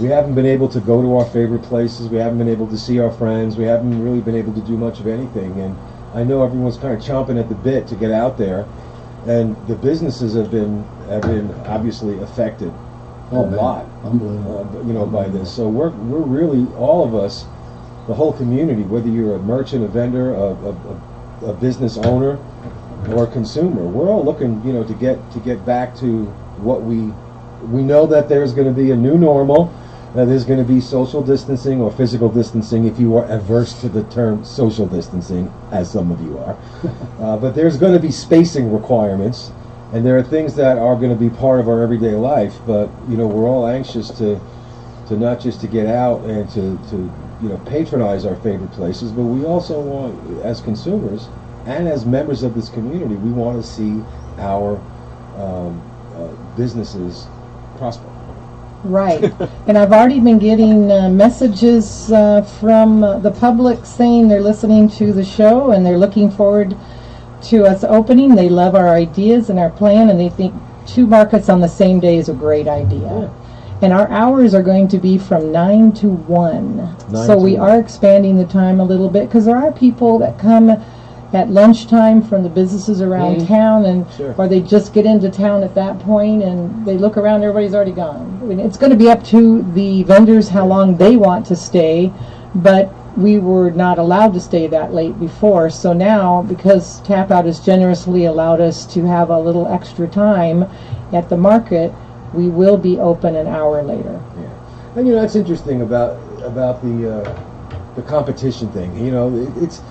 haven't been able to go to our favorite places. We haven't been able to see our friends. We haven't really been able to do much of anything. And I know everyone's kind of chomping at the bit to get out there. And the businesses have been obviously affected a lot. Unbelievable. By this. So we're really, all of us, the whole community, whether you're a merchant, a vendor, a business owner, or a consumer, we're all looking, to get back to what we know that there's going to be a new normal, that there's going to be social distancing or physical distancing, if you are averse to the term social distancing, as some of you are. But there's going to be spacing requirements, and there are things that are going to be part of our everyday life. But we're all anxious to not just to get out and to patronize our favorite places, but we also want, as consumers and as members of this community, we want to see our businesses prosper. Right. And I've already been getting messages from the public saying they're listening to the show and they're looking forward to us opening. They love our ideas and our plan, and they think 2 markets on the same day is a great idea. Yeah. And our hours are going to be from 9 to 1. So we are expanding the time a little bit, because there are people that come at lunchtime from the businesses around town, and or they just get into town at that point, and they look around, everybody's already gone. I mean, it's going to be up to the vendors how long they want to stay, but we were not allowed to stay that late before. So now, because Tapout has generously allowed us to have a little extra time at the market, we will be open an hour later. Yeah. And that's interesting about the competition thing. It's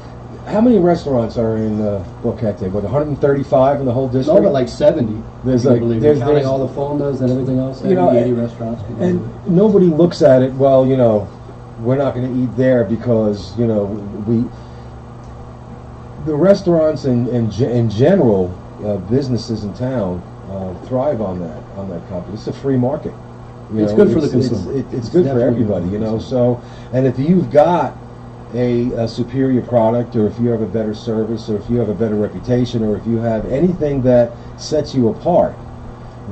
how many restaurants are in Boquete? What, 135 in the whole district? No, but like 70. There's counting all the fondas and everything else. 80 restaurants. And nobody looks at it. Well, we're not going to eat there because the restaurants in general, businesses in town thrive on that company. It's a free market. It's good for the consumer. It's good for everybody. So, and if you've got a superior product, or if you have a better service, or if you have a better reputation, or if you have anything that sets you apart,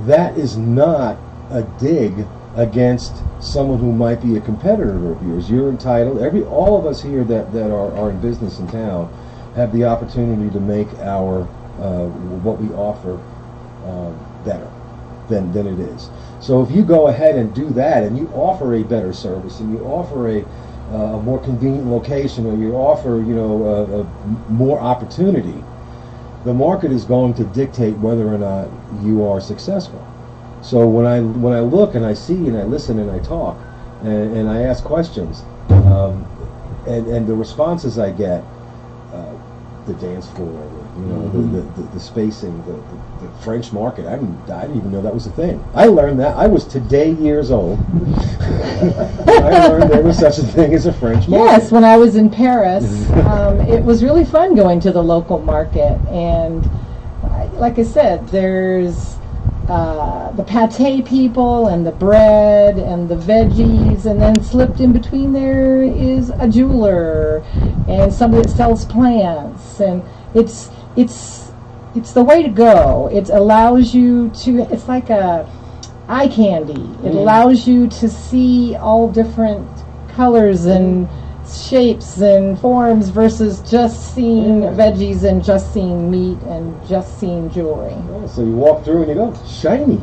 that is not a dig against someone who might be a competitor of yours. You're entitled. All of us here that are in business in town have the opportunity to make our what we offer better than it is. So if you go ahead and do that, and you offer a better service, and you offer a more convenient location, or you offer more opportunity, the market is going to dictate whether or not you are successful. So when I look and I see and I listen and I talk and I ask questions, and the responses I get, the dance floor, the spacing, the French market. I didn't even know that was a thing. I learned that. I was today years old. I learned there was such a thing as a French market. Yes, when I was in Paris, it was really fun going to the local market. And like I said, there's the pate people and the bread and the veggies, and then slipped in between there is a jeweler and somebody that sells plants, and it's the way to go. It allows you to, it's like a eye candy. It allows you to see all different colors and shapes and forms versus just seeing veggies and just seeing meat and just seeing jewelry. Oh, so you walk through and you go, shiny.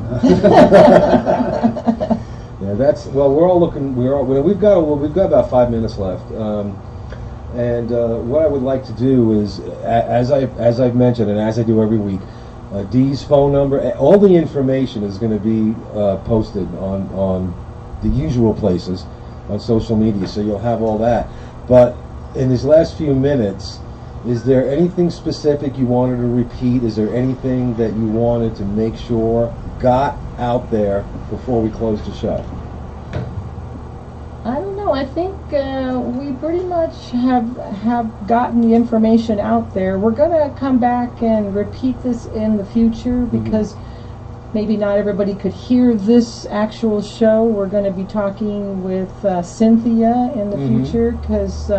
Yeah, we're all looking. We've got about 5 minutes left. And what I would like to do is, as I've mentioned, and as I do every week, Dee's phone number, all the information is going to be posted on the usual places on social media, so you'll have all that. But in these last few minutes, is there anything specific you wanted to repeat? Is there anything that you wanted to make sure got out there before we close the show? I don't know. I think we pretty much have gotten the information out there. We're going to come back and repeat this in the future because maybe not everybody could hear this actual show. We're going to be talking with Cynthia in the future because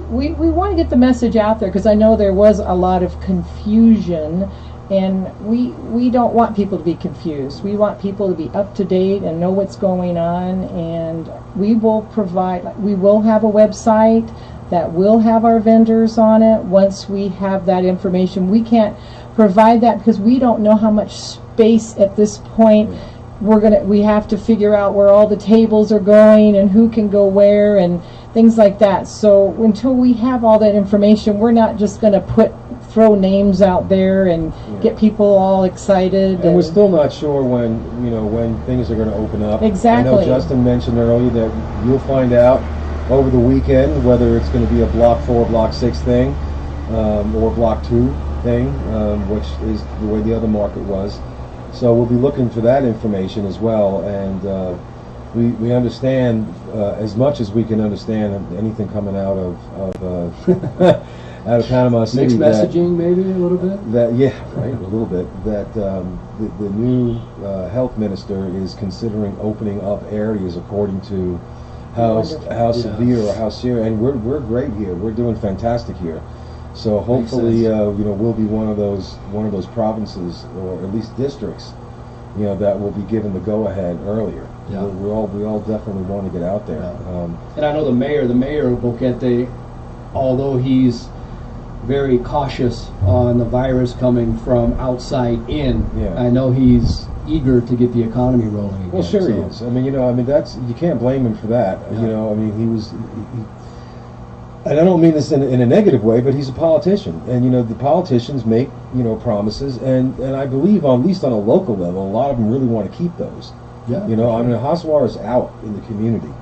we want to get the message out there, because I know there was a lot of confusion, and we don't want people to be confused. We want people to be up to date and know what's going on, and we will have a website that will have our vendors on it once we have that information. We can't provide that because we don't know how much space at this point. We have to figure out where all the tables are going and who can go where and things like that. So until we have all that information, we're not just going to throw names out there and get people all excited. And we're still not sure when things are going to open up. Exactly. I know Justin mentioned earlier that you'll find out over the weekend whether it's going to be a Block 4, Block 6 thing, or Block 2 thing, which is the way the other market was. So we'll be looking for that information as well, and we understand as much as we can understand anything coming out of out of Panama City. Mixed messaging, maybe a little bit. A little bit. That the new health minister is considering opening up areas according to how severe or how serious. And we're great here. We're doing fantastic here. So hopefully, we'll be one of those provinces, or at least districts, that will be given the go-ahead earlier. Yeah. We all definitely want to get out there. And I know the mayor of Boquete, although he's very cautious on the virus coming from outside in, I know he's eager to get the economy rolling again. Well, sure he is. I mean, that's, you can't blame him for that. Yeah. He was. And I don't mean this in a negative way, but he's a politician, and the politicians make promises, and I believe at least on a local level, a lot of them really want to keep those. Yeah. I mean, Haswar is out in the community.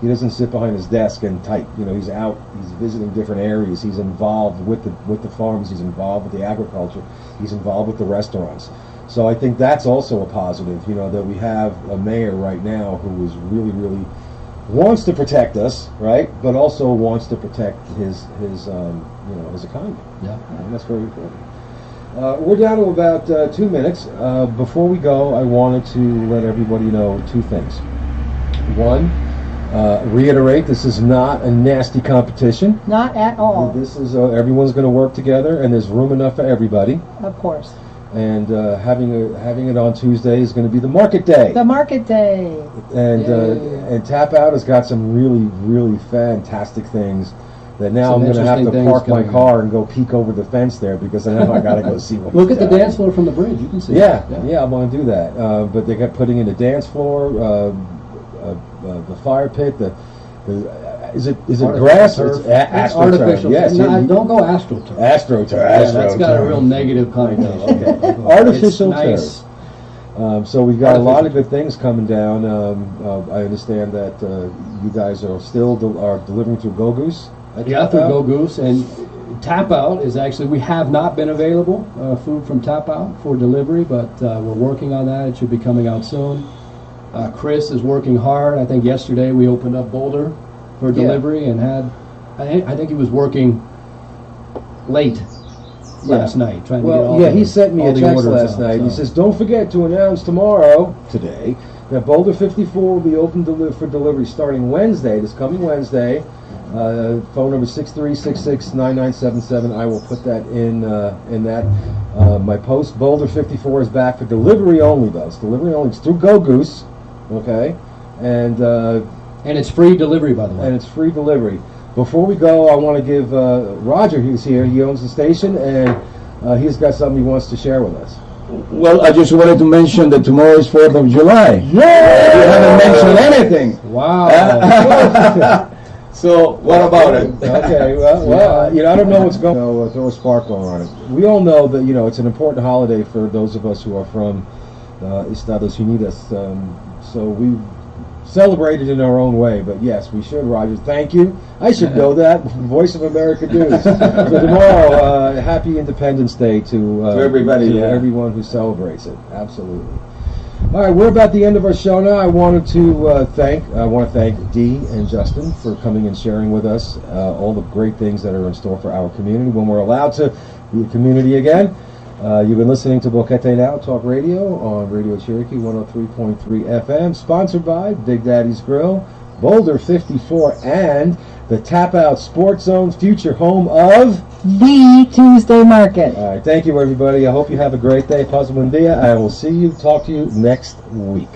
He doesn't sit behind his desk and type. He's out. He's visiting different areas. He's involved with the farms. He's involved with the agriculture. He's involved with the restaurants. So I think that's also a positive. That we have a mayor right now who is really, really wants to protect us, right? But also wants to protect his economy. Yeah. And that's very important. We're down to about 2 minutes. Before we go, I wanted to let everybody know two things. One, reiterate, this is not a nasty competition. Not at all. This is everyone's going to work together, and there's room enough for everybody. Of course. And having it on Tuesday is going to be the market day. The market day. And Tapout has got some really, really fantastic things that now Some I'm going to have to interesting park things my coming. car and go peek over the fence there because I know I got to go see what Look he's at the got. dance floor from the bridge. You can see. Yeah, I want to do that. But they got putting in the dance floor, the fire pit. Is it grass? Turf. It's astroturf. Artificial. Yes, No, don't go astroturf. astroturf. Yeah, that's got a real negative connotation. Okay. Artificial It's nice. turf. So we've got a lot of good things coming down. I understand that you guys are still delivering through Go Goose. Yeah, through Go Goose. And Tapout is actually, we have not been available, food from Tapout for delivery, but we're working on that. It should be coming out soon. Chris is working hard. I think yesterday we opened up Boulder for delivery and had, I think he was working late last night trying to get all he sent me all a the text orders last out, night. He so. says, don't forget to announce today, that Boulder 54 will be open for delivery starting Wednesday, this coming Wednesday. Phone number 6366-9977. I will put that in my post. Boulder 54 is back for delivery only, though. It's delivery only. It's through Go Goose, okay? And it's free delivery, by the way. and it's free delivery. Before we go, I want to give Roger, who's here, he owns the station, and he's got something he wants to share with us. Well, I just wanted to mention that tomorrow is 4th of July. Yeah! You haven't mentioned anything. Wow. So, what about it? Okay, well, I don't know what's going on. Throw a sparkler on it. We all know that, it's an important holiday for those of us who are from Estados Unidos. So we celebrate it in our own way. But yes, we should, Roger. Thank you. I should know that. Voice of America News. So tomorrow, happy Independence Day to everybody, to everyone who celebrates it. Absolutely. All right, we're about the end of our show now. I want to thank Dee and Justin for coming and sharing with us all the great things that are in store for our community when we're allowed to be a community again. You've been listening to BoqueteNOW Talk Radio on Radio Cherokee 103.3 FM, sponsored by Big Daddy's Grill, Boulder 54, and the Tapout Sports Zone, future home of The Tuesday Market. All right, thank you, everybody. I hope you have a great day. Paz buen dia. I will talk to you next week.